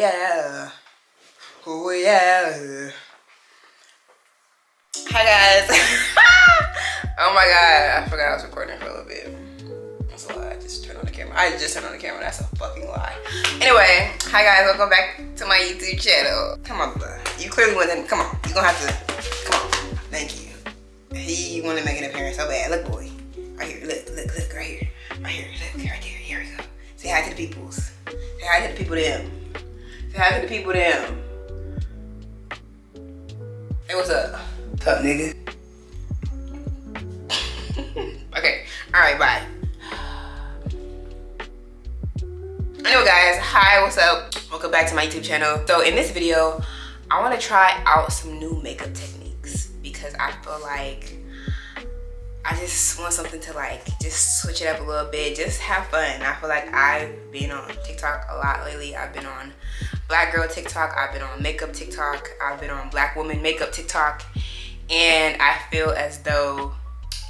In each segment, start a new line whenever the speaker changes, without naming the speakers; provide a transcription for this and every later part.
yeah. Oh yeah. Hi guys. Oh my god, I forgot I was recording for a little bit. That's a lie. I just turned on the camera. I just turned on the camera. That's a fucking lie. Anyway, hi guys. Welcome back to my YouTube channel. Come on, bro. You clearly want to. Come on. You're gonna have to. Come on. Thank you. He wanted to make an appearance so bad. Look, boy. Right here. Look. Right here. Right here. Look. Right there. Here we go. Say hi to the peoples. Say hi to the people them. Say hi to the people them. Hey, what's up? What's up, nigga? Okay. Alright, bye. Anyway guys, hi, what's up? Welcome back to my YouTube channel. So in this video, I want to try out some new makeup techniques because I feel like I just want something to like just switch it up a little bit, just have fun. I feel like I've been on TikTok a lot lately. I've been on Black girl TikTok, I've been on makeup TikTok, I've been on Black woman makeup TikTok, and I feel as though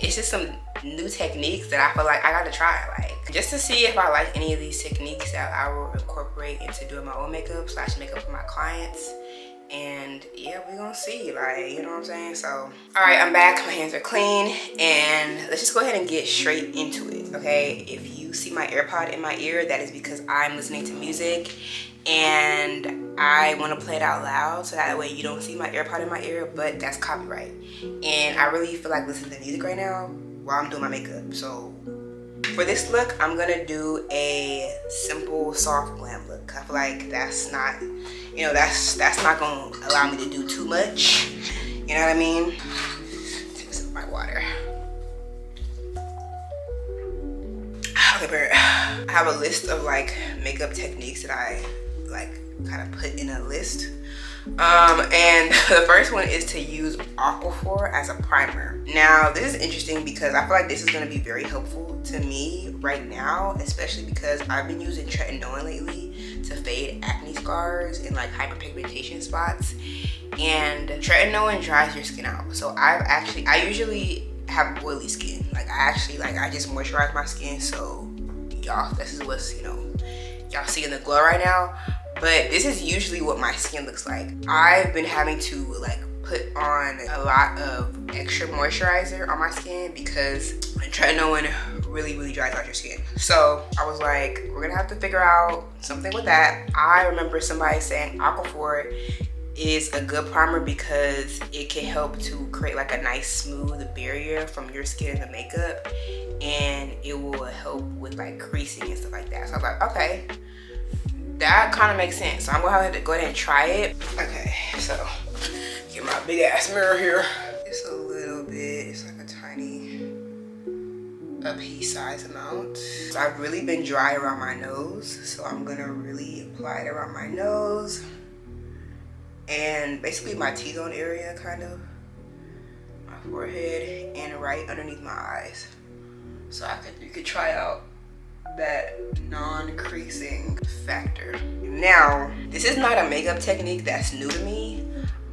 it's just some new techniques that I feel like I gotta try, like just to see if I like any of these techniques that I will incorporate into doing my own makeup / makeup for my clients. And yeah, we're gonna see, like, you know what I'm saying? So all right, I'm back, my hands are clean, and let's just go ahead and get straight into it. Okay, if you see my AirPod in my ear, that is because I'm listening to music and I want to play it out loud, so that way you don't see my AirPod in my ear, but that's copyright. And I really feel like listening to music right now while I'm doing my makeup. So for this look, I'm gonna do a simple soft glam look. I feel like that's not, you know, that's not gonna allow me to do too much, you know what I mean? Take some of my water. Okay, but I have a list of like makeup techniques that I like kind of put in a list. And the first one is to use Aquaphor as a primer. Now this is interesting because I feel like this is going to be very helpful to me right now, especially because I've been using tretinoin lately to fade acne scars and like hyperpigmentation spots, and tretinoin dries your skin out. So I usually have oily skin. Like I just moisturize my skin, so y'all, this is what's, you know, y'all seeing the glow right now. But this is usually what my skin looks like. I've been having to like put on a lot of extra moisturizer on my skin because tretinoin really dries out your skin. So I was like, we're gonna have to figure out something with that. I remember somebody saying Aquaphor is a good primer because it can help to create like a nice smooth barrier from your skin and the makeup, and it will help with like creasing and stuff like that. So I was like, okay, that kind of makes sense. So I'm gonna have to go ahead and try it. Okay, so get my big ass mirror here. It's a little bit, it's like a tiny, a pea size amount. So I've really been dry around my nose, so I'm gonna really apply it around my nose and basically my T-zone area, kind of my forehead and right underneath my eyes. So you could try out that non-creasing factor. Now, this is not a makeup technique that's new to me,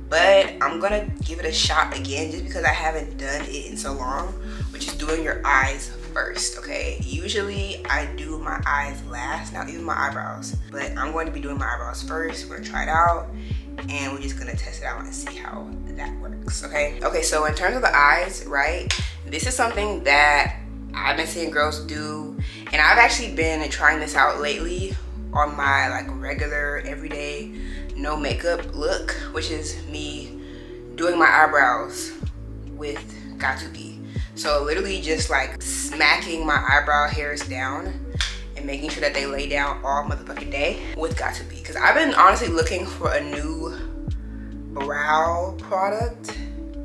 but I'm gonna give it a shot again just because I haven't done it in so long, which is doing your eyes first, okay? Usually I do my eyes last, not even my eyebrows, but I'm going to be doing my eyebrows first. We're gonna try it out and we're just gonna test it out and see how that works, okay? Okay, so in terms of the eyes, right, this is something that I've been seeing girls do, and I've actually been trying this out lately on my like regular everyday no makeup look, which is me doing my eyebrows with Gatsuki. So literally just like smacking my eyebrow hairs down and making sure that they lay down all motherfucking day with Gatsuki, because I've been honestly looking for a new brow product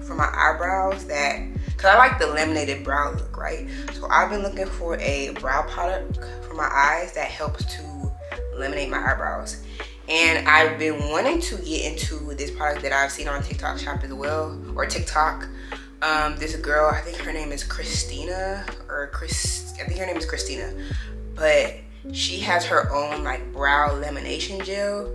for my eyebrows that, because I like the laminated brow look, right? So I've been looking for a brow product for my eyes that helps to laminate my eyebrows. And I've been wanting to get into this product that I've seen on TikTok Shop as well, or TikTok. This girl, I think her name is Christina, I think her name is Christina, but she has her own like brow lamination gel,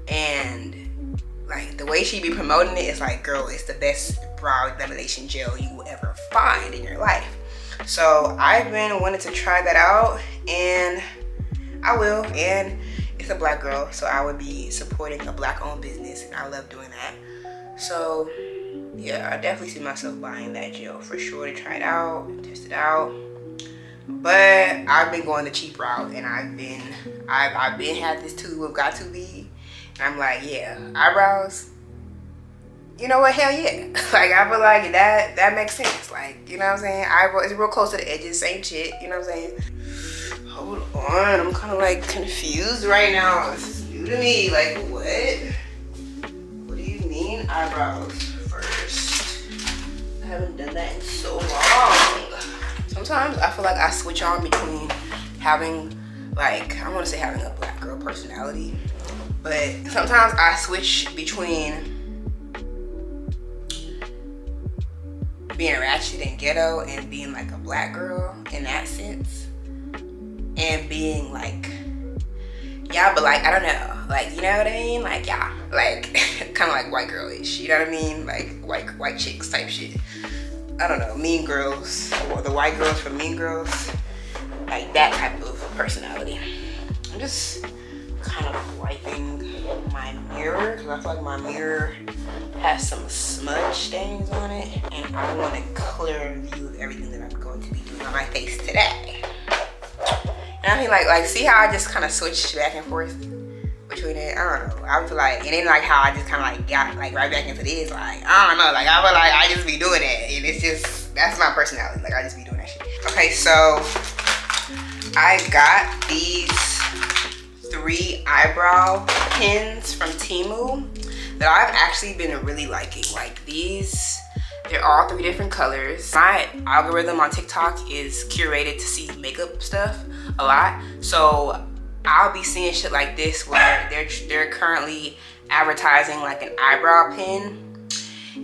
and like the way she be promoting it is like, girl, it's the best brow lamination gel you will ever find in your life. So I've been wanting to try that out, and I will. And it's a black girl, so I would be supporting a black owned business, and I love doing that. So yeah, I definitely see myself buying that gel for sure to try it out, test it out. But I've been going the cheap route, and I've been had this tube of Got To Be, and I'm like, yeah, eyebrows, you know what, hell yeah. Like, I feel like that makes sense. Like, you know what I'm saying? Eyebrows, it's real close to the edges, same shit, you know what I'm saying? Hold on, I'm kind of like confused right now. This is new to me. Like, what do you mean eyebrows first? I haven't done that in so long. Sometimes I feel like I switch on between having, like, I want to say having a black girl personality, but sometimes I switch between being ratchet and ghetto and being like a black girl in that sense, and being like, yeah, but like, I don't know, like, you know what I mean? Like, yeah, like, kind of like white girl-ish, you know what I mean? Like, white chicks type shit. I don't know, Mean Girls, or the white girls from Mean Girls, like that type of personality. I'm just kind of wiping my mirror, because I feel like my mirror has some smudge stains on it, and I want a clear view of everything that I'm going to be doing on my face today. And I mean, like, see how I just kind of switched back and forth between it? I don't know. I feel like, it ain't like how I just kind of like got like right back into this. Like, I don't know. Like, I feel like I just be doing it, and it's just, that's my personality. Like, I just be doing that shit. Okay, so I got these 3 eyebrow pins from Temu that I've actually been really liking. Like, these, they're all 3 different colors. My algorithm on TikTok is curated to see makeup stuff a lot, so I'll be seeing shit like this where they're currently advertising like an eyebrow pin,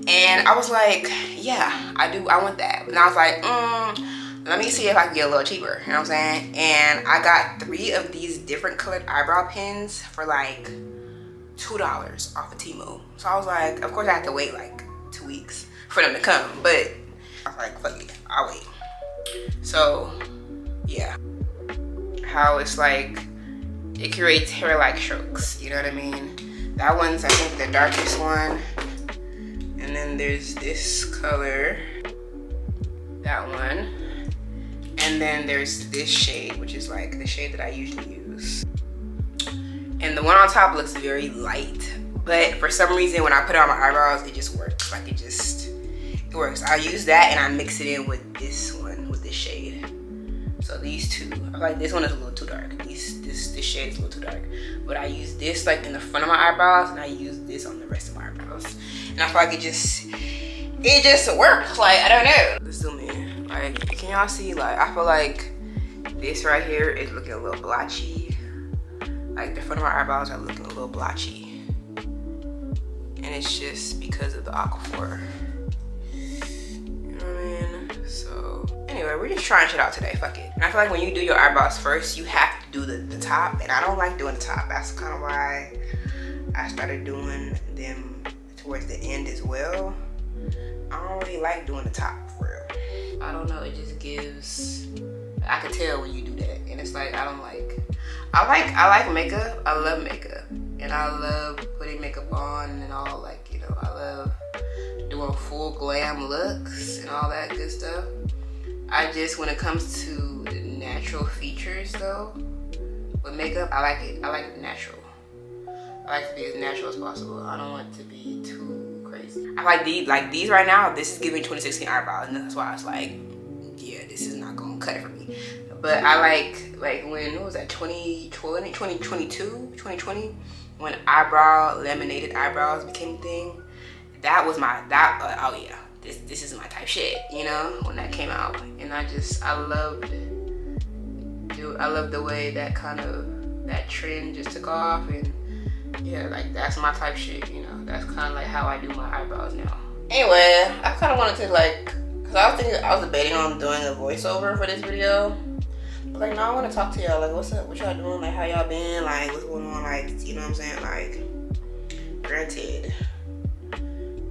and I was like, yeah, I want that. And I was like, let me see if I can get a little cheaper, you know what I'm saying? And I got 3 of these different colored eyebrow pins for like $2 off of Temu. So I was like, of course I have to wait like 2 weeks for them to come, but I was like, fuck it, I'll wait. So yeah, how it's like, it creates hair-like strokes, you know what I mean? That one's, I think, the darkest one. And then there's this color, that one. And then there's this shade, which is like the shade that I usually use. And the one on top looks very light, but for some reason when I put it on my eyebrows, it just works. Like, it works. I use that and I mix it in with this one, with this shade. So these 2, I feel like this one is a little too dark. This shade is a little too dark. But I use this like in the front of my eyebrows, and I use this on the rest of my eyebrows. And I feel like it just works. Like, I don't know. Let's zoom in. Like, can y'all see? Like, I feel like this right here is looking a little blotchy. Like, the front of my eyebrows are looking a little blotchy. And it's just because of the Aquaphor. You know what I mean? So anyway, we're just trying shit out today, fuck it. And I feel like when you do your eyebrows first, you have to do the top, and I don't like doing the top. That's kind of why I started doing them towards the end as well. I don't really like doing the top for real. I don't know, it just gives, I can tell when you do that, and it's like, I don't like, I like makeup, I love makeup, and I love putting makeup on and all, like, you know, I love doing full glam looks and all that good stuff. I just, when it comes to the natural features though, with makeup, I like it natural. I like to be as natural as possible. I don't want it to be too crazy. I like these right now, this is giving 2016 eyebrows, and that's why I was like, yeah, this is not gonna cut it for me. But I like when, what was that, 2020, when laminated eyebrows became a thing. That was my, oh yeah, this is my type shit, you know, when that came out. And I love the way that trend just took off, and yeah, like, that's my type shit, you know. That's kind of like how I do my eyebrows now. Anyway, I kind of wanted to, like, because I was debating on doing a voiceover for this video. But like, no, I want to talk to y'all, like, what's up, what y'all doing, like, how y'all been, like, what's going on, like, you know what I'm saying? Like, granted,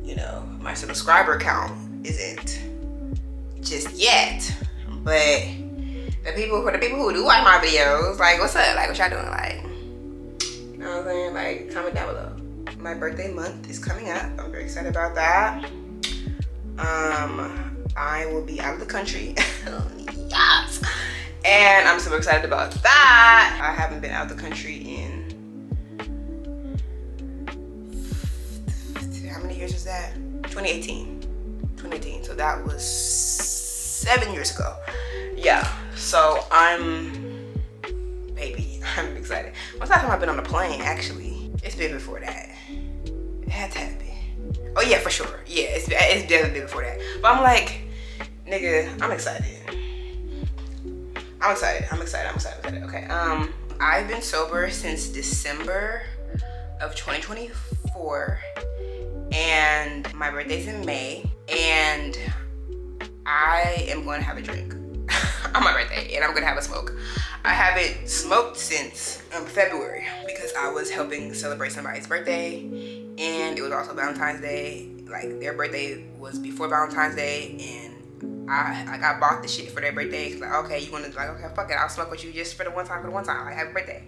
you know, my subscriber count isn't just yet, but for the people who do like my videos, like, what's up, like, what y'all doing, like, Like, comment down below. My birthday month is coming up. I'm very excited about that. I will be out of the country. Yes. And I'm super excited about that. I haven't been out of the country in, how many years was that? 2018. So that was 7 years ago. Yeah, so I'm excited. When's the last time I've been on a plane, actually? It's been before that. It had to have been. Oh yeah, for sure. Yeah, it's definitely been before that. But I'm like, nigga, I'm excited. Okay, I've been sober since December of 2024, and my birthday's in May, and I am going to have a drink on my birthday, and I'm gonna have a smoke. I haven't smoked since February because I was helping celebrate somebody's birthday, and it was also Valentine's Day. Like, their birthday was before Valentine's Day, and I bought the shit for their birthday. Like, okay, you wanna, like, okay, fuck it, I'll smoke with you just for the one time, like, happy birthday.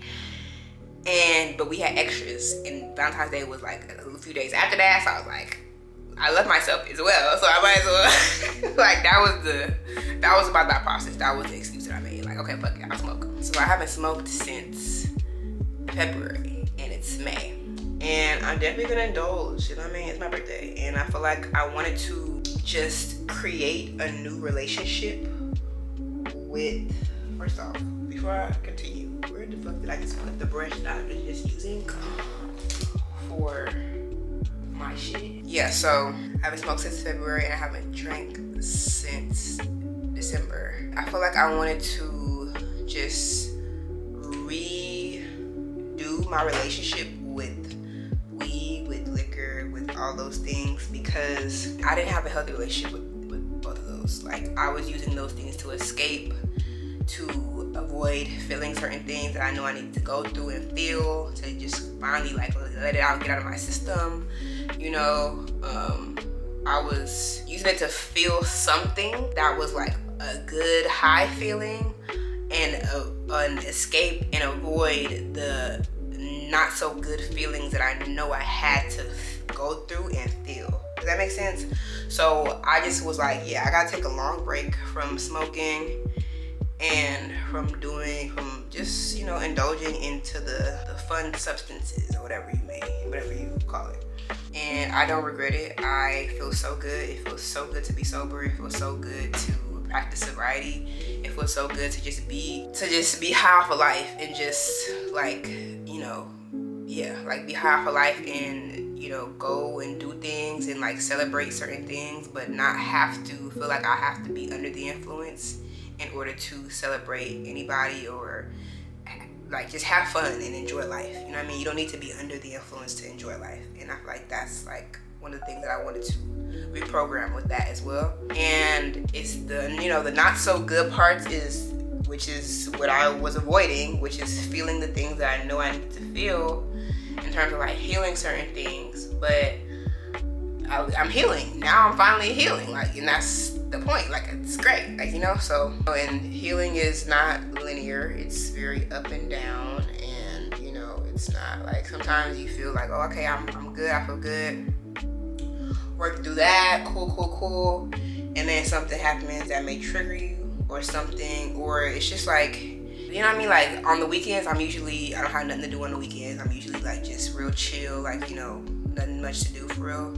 But we had extras, and Valentine's Day was like a few days after that, so I was like, I love myself as well, so I might as well. Like, that was about that process. That was the excuse that I made. Like, okay, fuck it, I'll smoke. So I haven't smoked since February, and it's May. And I'm definitely gonna indulge, you know what I mean? It's my birthday, and I feel like I wanted to just create a new relationship with, first off, before I continue, where the fuck did I just put the brush that I was just using for my shit? Yeah, so I haven't smoked since February, and I haven't drank since December. I feel like I wanted to just redo my relationship with weed, with liquor, with all those things, because I didn't have a healthy relationship with both of those. Like, I was using those things to escape, to avoid feeling certain things that I know I need to go through and feel, to just finally, like, let it out, get out of my system, you know. I was using it to feel something that was like a good high feeling, and an escape, and avoid the not so good feelings that I know I had to go through and feel. Does that make sense? So I just was like, yeah, I gotta take a long break from smoking and from just, you know, indulging into the fun substances, or whatever you call it. And I don't regret it. I feel so good. It feels so good to be sober. It feels so good to practice sobriety. It feels so good to just be high off of life, and just, like, you know, yeah, like, be high off of life, and, you know, go and do things and, like, celebrate certain things, but not have to feel like I have to be under the influence in order to celebrate anybody, or, like, just have fun and enjoy life. You know what I mean? You don't need to be under the influence to enjoy life. And I feel like that's, like, one of the things that I wanted to reprogram with that as well. And it's the, you know, the not so good parts which is what I was avoiding, which is feeling the things that I know I need to feel in terms of, like, healing certain things. But I'm healing. Now I'm finally healing. Like, and that's the point. Like, it's great. Like, you know, so, and healing is not linear. It's very up and down, and, you know, it's not like, sometimes you feel like, oh, okay, I'm good, I feel good, work through that, cool, and then something happens that may trigger you, or something, or it's just like, you know what I mean? Like, on the weekends, I don't have nothing to do on the weekends. I'm usually, like, just real chill, like, you know, nothing much to do for real.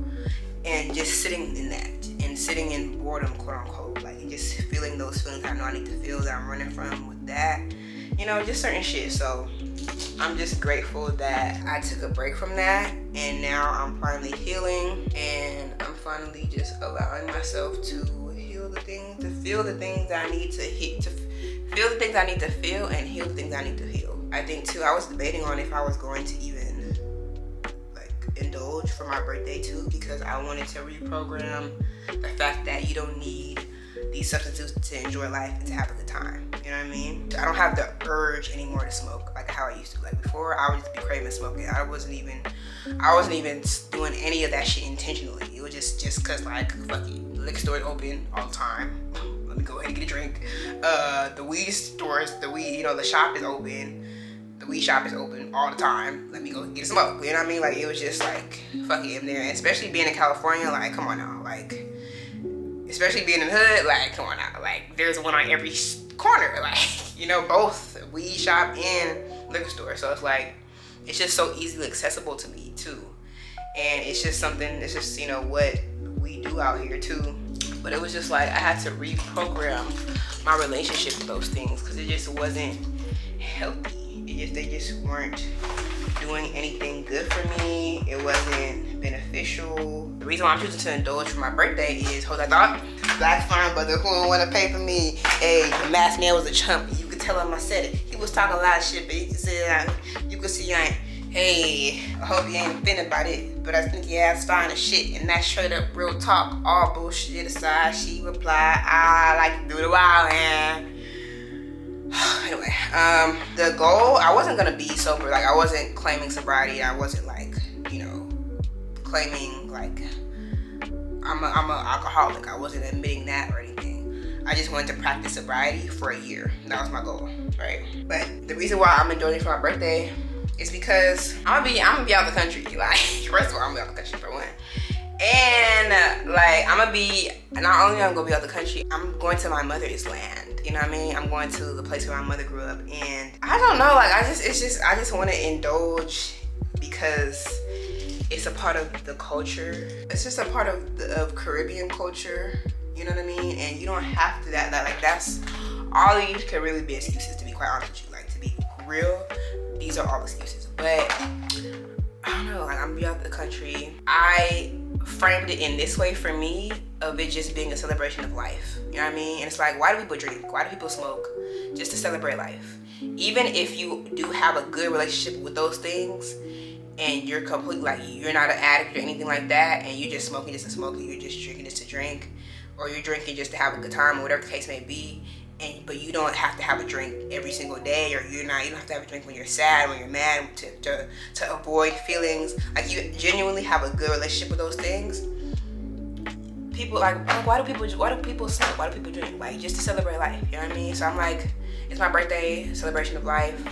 And just sitting in that, and sitting in boredom, quote unquote, like, just feeling those feelings I know I need to feel, that I'm running from with that, you know, just certain shit. So I'm just grateful that I took a break from that, and now I'm finally healing, and I'm finally just allowing myself to heal the things, to feel the things that I need to hit, to feel the things I need to feel, and heal the things I need to heal. I think too, I was debating on if I was going to even, like, indulge for my birthday too, because I wanted to reprogram the fact that you don't need these substances to enjoy life and to have a good time. You know what I mean? I don't have the urge anymore to smoke like how I used to. Like, before, I would just be craving smoking. I wasn't even doing any of that shit intentionally. It was just cause, like, fuck it, the liquor store is open all the time. Let me go ahead and get a drink. The weed stores, you know, the shop is open. the weed shop is open all the time. Let me go get a smoke. You know what I mean? Like, it was just like, fuck it, in there. And especially being in California, like, come on now. Like, especially being in the hood, like, come on now. Like, there's one on every corner. Like, you know, both weed shop and liquor store. So it's like, it's just so easily accessible to me too. And it's just something, it's just, you know, what we do out here too. But it was just like, I had to reprogram my relationship with those things because it just wasn't healthy. They just weren't doing anything good for me. It wasn't beneficial. The reason why I'm choosing to indulge for my birthday is, hold on, thought, black fine brother who don't want to pay for me. Hey, the masked man was a chump. You could tell him I said it. He was talking a lot of shit, but you could see I ain't. Hey, I hope you ain't offended about it, but I think your ass fine as shit, and that's straight up real talk. All bullshit aside, she replied, I like to do the wild, man. Anyway, the goal, I wasn't gonna be sober. Like, I wasn't claiming sobriety. I wasn't like, you know, claiming like I'm a alcoholic. I wasn't admitting that or anything. I just wanted to practice sobriety for a year. That was my goal, right? But the reason why I'm indulging for my birthday is because I'm gonna be out the country. Like, first of all, I'm gonna be out the country for one. And like, I'm gonna be, not only I'm gonna be out the country, I'm going to my mother's land. You know what I mean? I'm going to the place where my mother grew up, and I don't know, like, I just want to indulge because it's a part of the culture. It's just a part of Caribbean culture. You know what I mean? And you don't have to like that's all these can really be excuses, to be quite honest with you. Like, to be real, these are all excuses. But I don't know, like, I'm gonna be out the country. I framed it in this way for me, of it just being a celebration of life. You know what I mean? And it's like, why do people drink? Why do people smoke? Just to celebrate life. Even if you do have a good relationship with those things, and you're completely like, you're not an addict or anything like that, and you're just smoking just to smoke, you're just drinking just to drink, or you're drinking just to have a good time, or whatever the case may be, but you don't have to have a drink every single day, or you don't have to have a drink when you're sad, when you're mad, to avoid feelings. Like, you genuinely have a good relationship with those things. People like, oh, why do people smoke? Why do people drink? Like, just to celebrate life. You know what I mean? So I'm like, it's my birthday, celebration of life.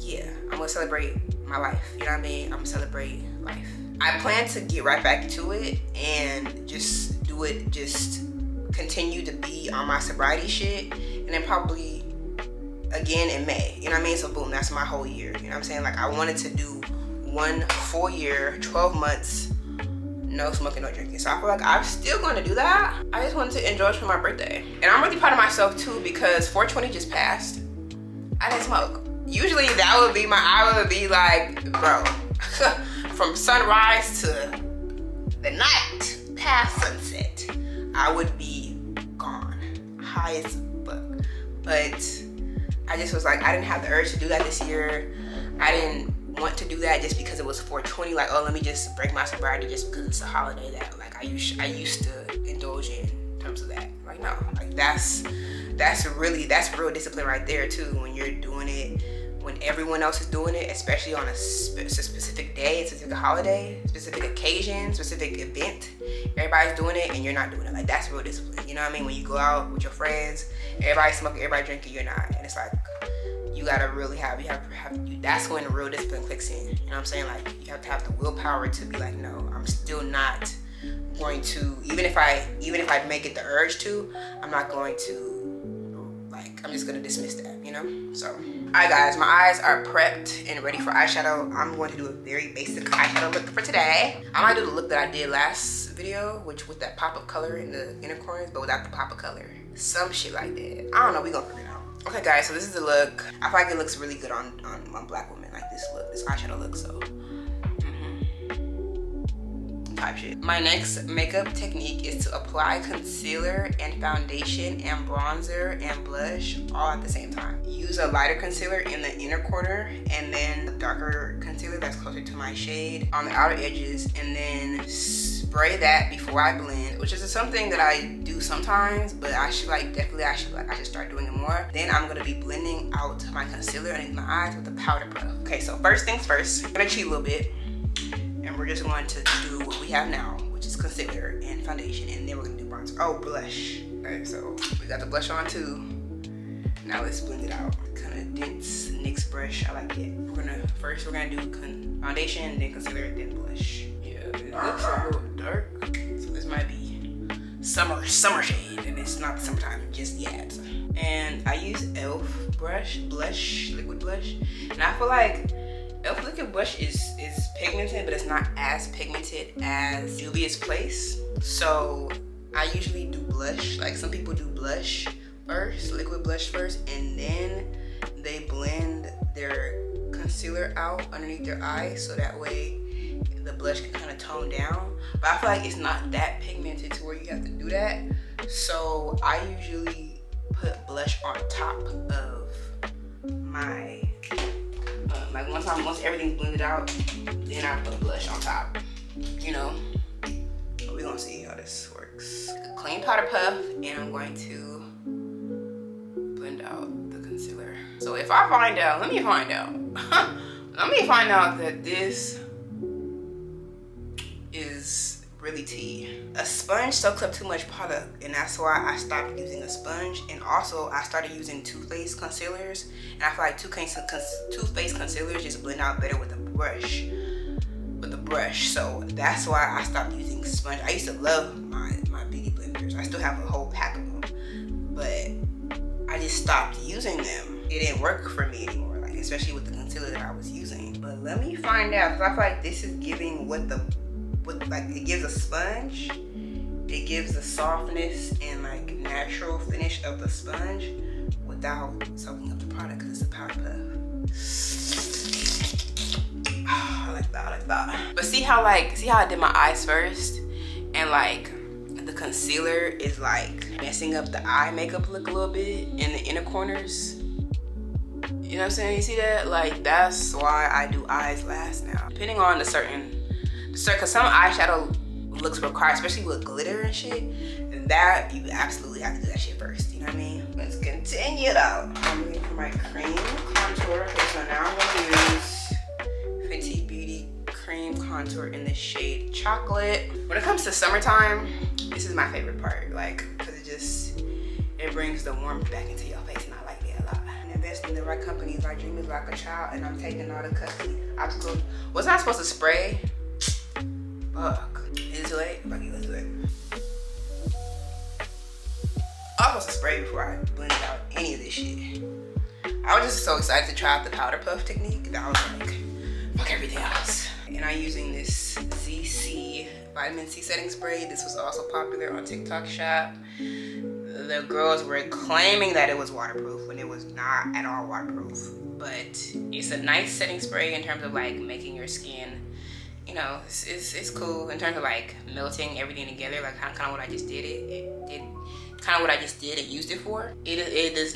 Yeah, I'm gonna celebrate my life. You know what I mean? I'm gonna celebrate life. I plan to get right back to it and just do it, just continue to be on my sobriety shit, and then probably again in May. You know what I mean? So boom, that's my whole year. You know what I'm saying? Like, I wanted to do one full year, 12 months, no smoking, no drinking. So I feel like I'm still going to do that. I just wanted to enjoy it for my birthday. And I'm really proud of myself too, because 420 just passed. I didn't smoke. Usually I would be like, bro, from sunrise to the night past sunset, I would be gone, high as fuck. But I just was like, I didn't have the urge to do that this year. I didn't want to do that just because it was 420. Like, oh, let me just break my sobriety just because it's a holiday that like I used to indulge in terms of that. Like, no, like that's real discipline right there too. When you're doing it, when everyone else is doing it, especially on a specific day, a specific holiday, specific occasion, specific event, everybody's doing it and you're not doing it. Like, that's real discipline. You know what I mean? When you go out with your friends, everybody's smoking, everybody drinking, you're not. And it's like, you gotta really that's when the real discipline clicks in. You know what I'm saying? Like, you have to have the willpower to be like, no, I'm still not going to, even if I make it the urge to, I'm not going to, like, I'm just gonna dismiss that, you know? So, alright guys, my eyes are prepped and ready for eyeshadow. I'm going to do a very basic eyeshadow look for today. I might do the look that I did last video, which with that pop of color in the inner corners, but without the pop of color. Some shit like that. I don't know, we gonna figure it out. Okay guys, so this is the look. I feel like it looks really good on black women, like this look, this eyeshadow look, so. Type shit. My next makeup technique is to apply concealer and foundation and bronzer and blush all at the same time. Use a lighter concealer in the inner corner and then a darker concealer that's closer to my shade on the outer edges, and then spray that before I blend, which is something that I do sometimes, but I should start doing it more. Then I'm gonna be blending out my concealer underneath my eyes with a powder puff. Okay, so first things first, I'm gonna cheat a little bit, and we're just going to do what we have now, which is concealer and foundation, and then we're gonna do bronzer. Oh, blush. Okay, so we got the blush on too. Now let's blend it out. Kind of dense NYX brush. I like it. First we're gonna do foundation, then concealer, then blush. Yeah, it looks a little dark. So this might be summer shade, and it's not summertime just yet. And I use e.l.f. liquid blush, and I feel like e.l.f. liquid blush is pigmented, but it's not as pigmented as Juvia's Place. So I usually do blush. Like some people do blush first, liquid blush first, and then they blend their concealer out underneath their eyes, so that way the blush can kind of tone down. But I feel like it's not that pigmented to where you have to do that. So I usually put blush on top of my like once everything's blended out, then I put blush on top, you know. But we're gonna see how this works. A clean powder puff, and I'm going to blend out the concealer. So if I find out, let me find out that this is really tea. A sponge soaks up too much product, and that's why I stopped using a sponge. And also I started using Too Faced concealers, and I feel like Too Faced concealers just blend out better with a brush. So that's why I stopped using sponge. I used to love my beauty blenders. I still have a whole pack of them, but I just stopped using them. It didn't work for me anymore, like especially with the concealer that I was using. But let me find out, because I feel like this is giving like it gives a sponge, it gives the softness and like natural finish of the sponge without soaking up the product, because it's a powder puff. I like that. But see how I did my eyes first, and like the concealer is like messing up the eye makeup look a little bit in the inner corners. You know what I'm saying? You see that? Like that's why I do eyes last now. Depending on because some eyeshadow looks required, especially with glitter and shit, and that you absolutely have to do that shit first. You know what I mean? Let's continue though. I'm looking for my cream contour. Okay, so now I'm gonna use Fenty Beauty cream contour in the shade Chocolate. When it comes to summertime, this is my favorite part, like, because it brings the warmth back into your face, and I like it a lot. And invest in the right companies. My dream is like a child, and I'm taking all the custody obstacles. Was I supposed to spray? Fuck. Is it too late? Fuck it, let's do it. I was supposed to spray before I blended out any of this shit. I was just so excited to try out the powder puff technique that I was like, fuck everything else. And I'm using this ZC vitamin C setting spray. This was also popular on TikTok Shop. The girls were claiming that it was waterproof when it was not at all waterproof. But it's a nice setting spray in terms of like making your skin, you know, it's cool in terms of like melting everything together, like kind of what I just did. It did kind of what I just did and used it for. It's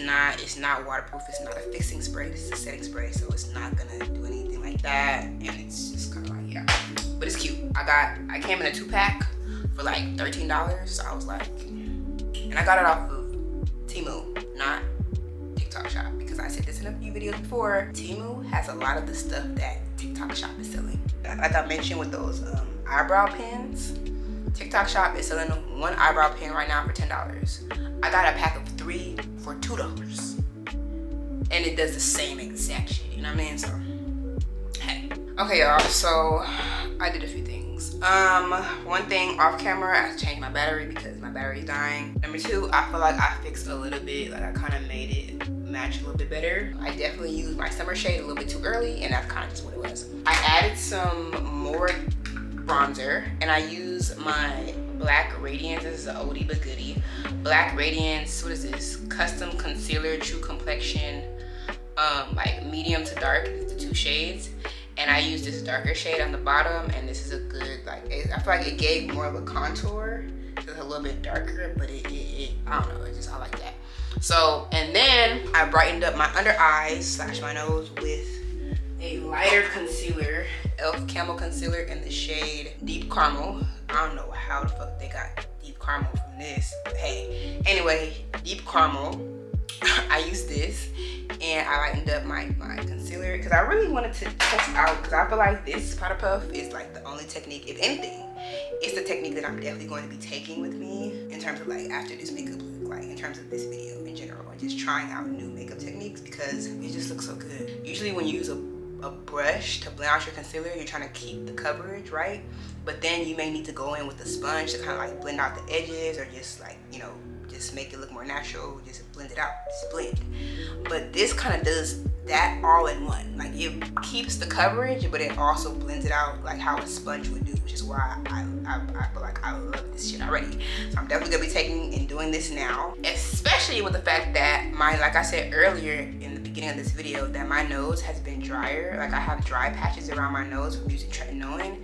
not waterproof. It's not a fixing spray. This is a setting spray, so it's not gonna do anything like that. And it's just kind of like, yeah, but it's cute. I came in a 2-pack for like $13, so I was like, and I got it off of Temu, not TikTok Shop, because I said this in a few videos before. Temu has a lot of the stuff that TikTok Shop is selling. Like I mentioned with those eyebrow pins, TikTok Shop is selling one eyebrow pin right now for $10. I got a pack of 3 for $2, and it does the same exact shit. You know what I mean? So, hey. Okay, y'all. So I did a few things. One thing off camera, I changed my battery because my battery's dying. Number 2, I feel like I fixed a little bit. Like I kind of made it match a little bit better. I definitely used my summer shade a little bit too early, and that's kind of just what it was. I added some more bronzer, and I use my Black Radiance. This is an oldie but goodie. Black Radiance, what is this? Custom Concealer True Complexion, like medium to dark. It's the 2 shades. And I use this darker shade on the bottom, and this is a good, like, I feel like it gave more of a contour. It's a little bit darker, but it I don't know, I like that. So, and then I brightened up my under eyes / my nose with a lighter concealer, e.l.f. Camo Concealer in the shade Deep Caramel. I don't know how the fuck they got Deep Caramel from this, but hey. Anyway, Deep Caramel. I used this, and I lightened up my concealer because I really wanted to test out, because I feel like this powder puff is like the only technique, if anything, it's is the technique that I'm definitely going to be taking with me in terms of like after this makeup look, like in terms of this video in general, and just trying out new makeup techniques because it just looks so good. Usually when you use a brush to blend out your concealer, you're trying to keep the coverage, right? But then you may need to go in with a sponge to kind of like blend out the edges, or just like, you know, just make it look more natural, just blend it out, just blend. But this kind of does that all in one. Like it keeps the coverage, but it also blends it out like how a sponge would do, which is why I feel like I love this shit already. So I'm definitely gonna be taking and doing this now, especially with the fact that like I said earlier in the beginning of this video, that my nose has been drier. Like I have dry patches around my nose from using tretinoin,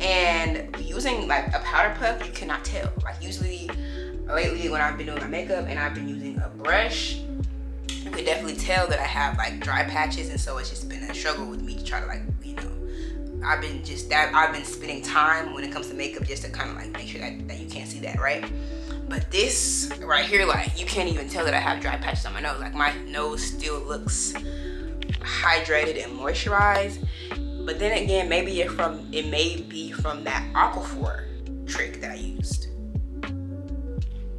and using like a powder puff, you cannot tell. Like usually lately when I've been doing my makeup and I've been using a brush, you could definitely tell that I have like dry patches, and so it's just been a struggle with me to try to like, you know, I've been spending time when it comes to makeup just to kind of like make sure that you can't see that, right? But this right here, like you can't even tell that I have dry patches on my nose. Like my nose still looks hydrated and moisturized. But then again, maybe it may be from that Aquaphor trick that I used.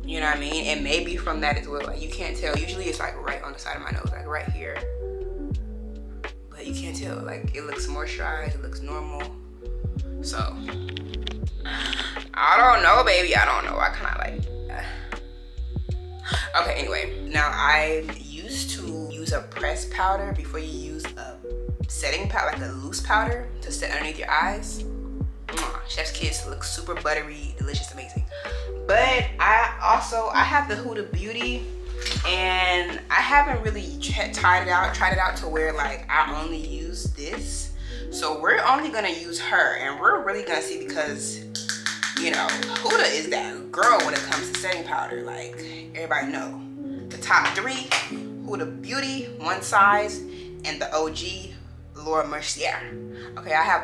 You know what I mean? And maybe from that as well. Like you can't tell. Usually it's like right on the side of my nose, like right here. But you can't tell. Like it looks moisturized, it looks normal. So I don't know, baby. I don't know. I kind of like. Okay. Anyway, now I used to use a pressed powder before you use a setting powder, like a loose powder to set underneath your eyes. Chef's kiss, looks super buttery, delicious, amazing. But I have the Huda Beauty, and I haven't really tried it out to where like I only use this. So we're only gonna use her, and we're really gonna see, because you know Huda is that girl when it comes to setting powder. Like everybody know the top three: Huda Beauty, one size, and the OG Laura Mercier. Okay, I have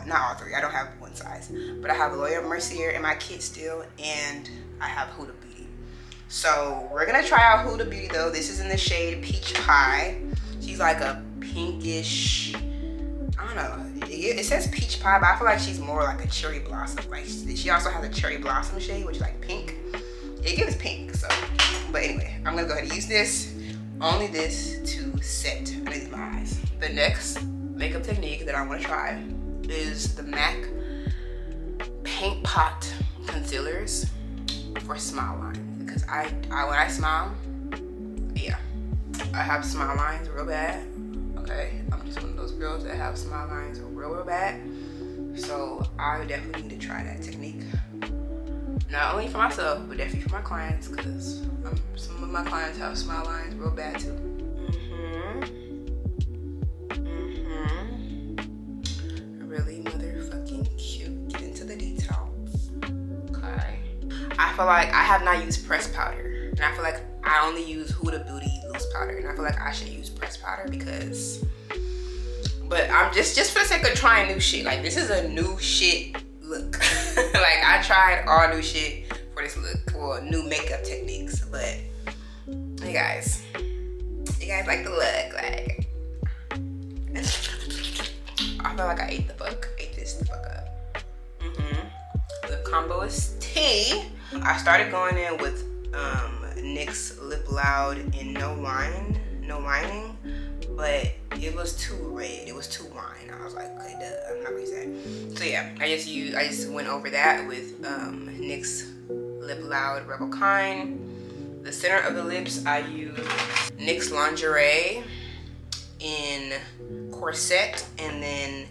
not all three. I don't have one size, but I have Laura Mercier in my kit still, and I have Huda Beauty. So we're gonna try out Huda Beauty though. This is in the shade Peach Pie. She's like a pinkish, I don't know. It says Peach Pie, but I feel like she's more like a cherry blossom. Like she also has a cherry blossom shade, which is like pink. It gives pink. So, but anyway, I'm gonna go ahead and use this. Only this to set underneath my eyes. The next makeup technique that I want to try is the MAC Paint Pot concealers for smile lines, because I when I smile, yeah, I have smile lines real bad. Okay, I'm just one of those girls that have smile lines real bad. So I definitely need to try that technique, not only for myself but definitely for my clients, because some of my clients have smile lines real bad too. Really motherfucking cute. Get into the detail. Okay. I feel like I have not used pressed powder, and I feel like I only use Huda Beauty loose powder, and I feel like I should use pressed powder because. But I'm just for the sake of trying new shit. Like this is a new shit look. Like I tried all new shit for this look, or new makeup techniques. But you guys like the look, like. I feel like I ate this the fuck up. The combo is tea. I started going in with NYX Lip Loud in No Lining, but it was too red. It was too wine. I was like, okay, duh, I'm not gonna use that. So yeah, I just went over that with NYX Lip Loud Rebel Kind. The center of the lips, I use NYX Lingerie in Corset, and then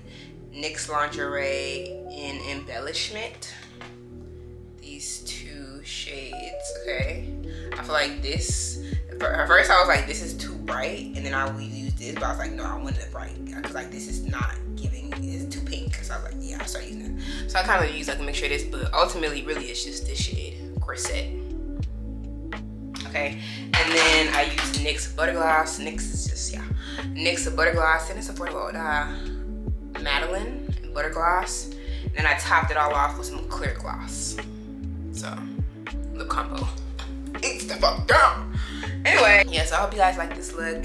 NYX Lingerie in Embellishment. These two shades, okay? I feel like this, at first I was like, this is too bright, and then I would use this, but I was like, no, I wanted it bright, because like this is not giving, it's too pink. So I was like, yeah, I'll start using it. So I kind of use like a mixture of this, but ultimately really it's just this shade, Corset. Okay, and then I use NYX Butter Gloss. NYX is just, yeah, NYX Butter Gloss, and it's affordable. Madeline Butter Gloss. And then I topped it all off with some clear gloss. So, lip combo. It's the fuck down. Anyway, yeah, so I hope you guys like this look.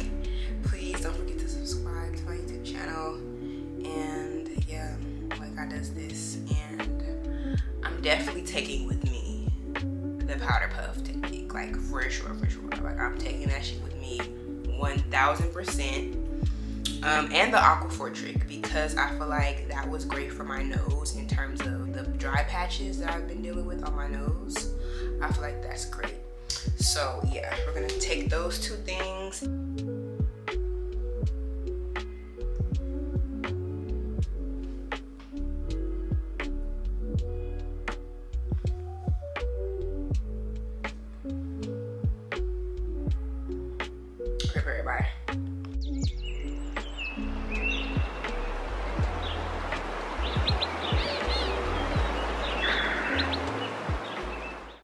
Please don't forget to subscribe to my YouTube channel. And yeah, like I does this. And I'm I'm definitely taking with me the powder puff technique, like for sure. Like I'm taking that shit with me 1000%. And the Aquaphor trick, because I feel like that was great for my nose in terms of the dry patches that I've been dealing with on my nose. I feel like that's great. So yeah, we're gonna take those two things.